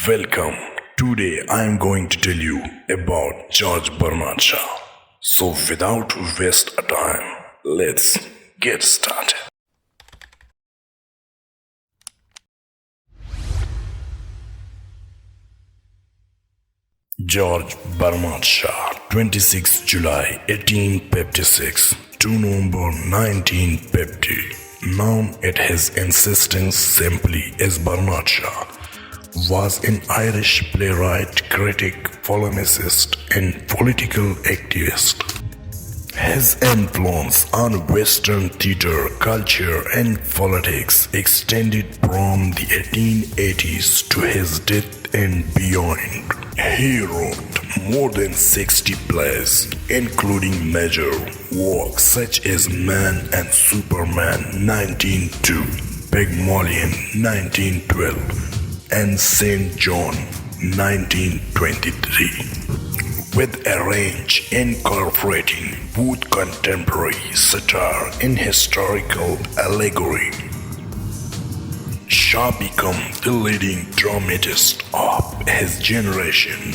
Welcome. Today I am going to tell you about George Bernard Shaw. So without waste of time, let's get started. George Bernard Shaw, 26 July 1856 to November 1950, known at his insistence simply as Bernard Shaw, was an Irish playwright, critic, polemicist, and political activist. His influence on Western theatre, culture, and politics extended from the 1880s to his death and beyond. He wrote more than 60 plays, including major works such as Man and Superman 1902, Pygmalion 1912, and Saint Joan 1923, with a range incorporating both contemporary satire and historical allegory. Shaw became the leading dramatist of his generation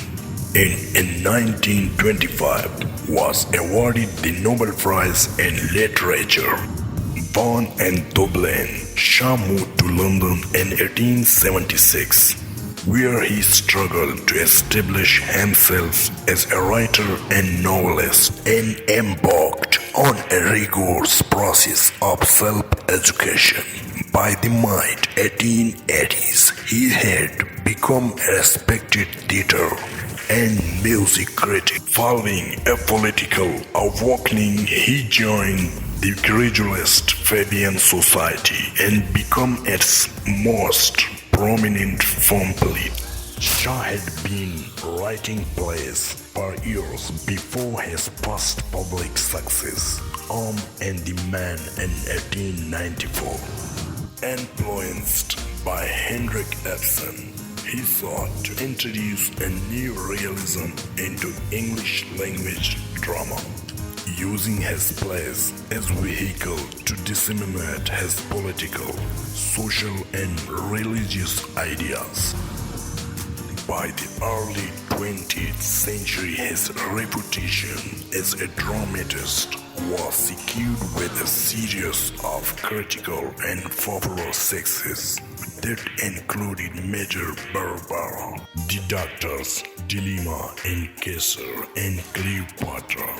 and in 1925 was awarded the Nobel Prize in Literature. Born in Dublin, Shaw moved to London in 1876, where he struggled to establish himself as a writer and novelist, and embarked on a rigorous process of self-education. By the mid-1880s, he had become a respected theatre and music critic. Following a political awakening, he joined the gradualist Fabian Society and became its most prominent pamphleteer. Shaw had been writing plays for years before his first public success, and the Man in 1894. Influenced by Henrik Ibsen, he sought to introduce a new realism into English language drama, using his plays as vehicle to disseminate his political, social, and religious ideas. By the early 20th century, his reputation as a dramatist was secured with a series of critical and popular successes that included Major Barbara, The Doctor's Dilemma in Caesar, and Cleopatra.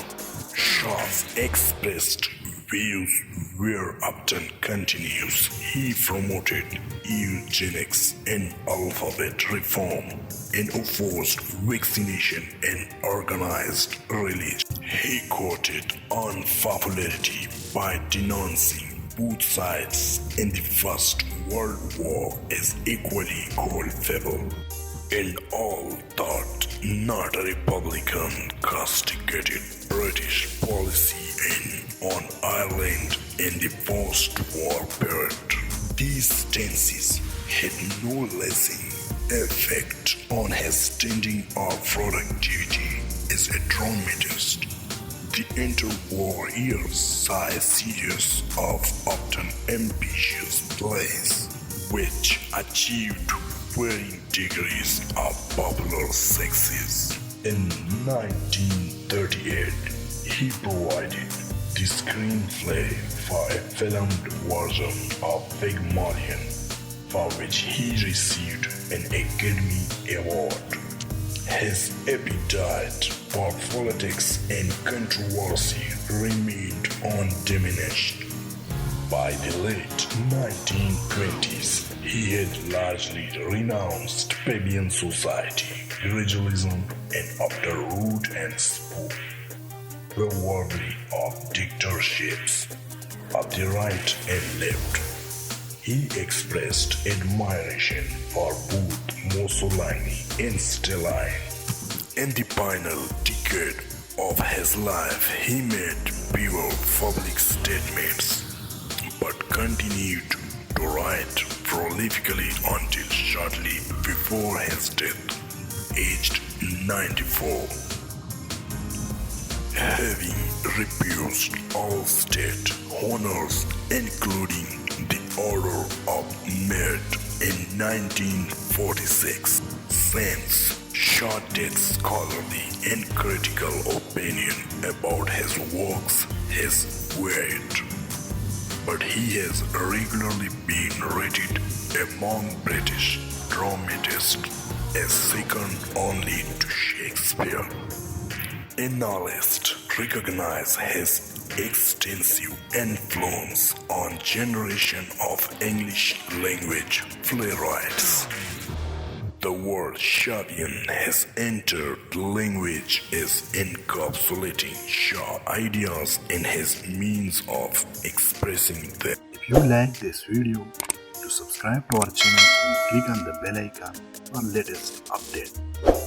Shaw's expressed views were often continuous. He promoted eugenics and alphabet reform and opposed vaccination and organized religion. He quoted unpopularity by denouncing both sides in the First World War as equally culpable, and all thought not a Republican castigated British policy on Ireland in the post-war period. These stances had no lasting effect on his standing or productivity as a dramatist. The interwar years saw a series of often ambitious plays, which achieved varying degrees of popular success. In 1938, he provided the screenplay for a filmed version of Pygmalion, for which he received an Academy Award. His appetite for politics and controversy remained undiminished. By the late 1920s, he had largely renounced Fabian Society, gradualism, and after wrote and spoke were worthy of dictatorships of the right and left. He expressed admiration for both Mussolini and Stalin. In the final decade of his life, he made fewer public statements, but continued to write prolifically until shortly before his death, aged 94. Having refused all state honors, including the Order of Merit in 1946, sense, Shaw takes scholarly and critical opinion about his works, his weight. But he has regularly been rated among British dramatists as second only to Shakespeare. Analysts recognize his extensive influence on generation of English language playwrights. The word Fabian has entered language is encapsulating Shaw ideas in his means of expressing them. If you like this video, do subscribe to our channel and click on the bell icon for latest update.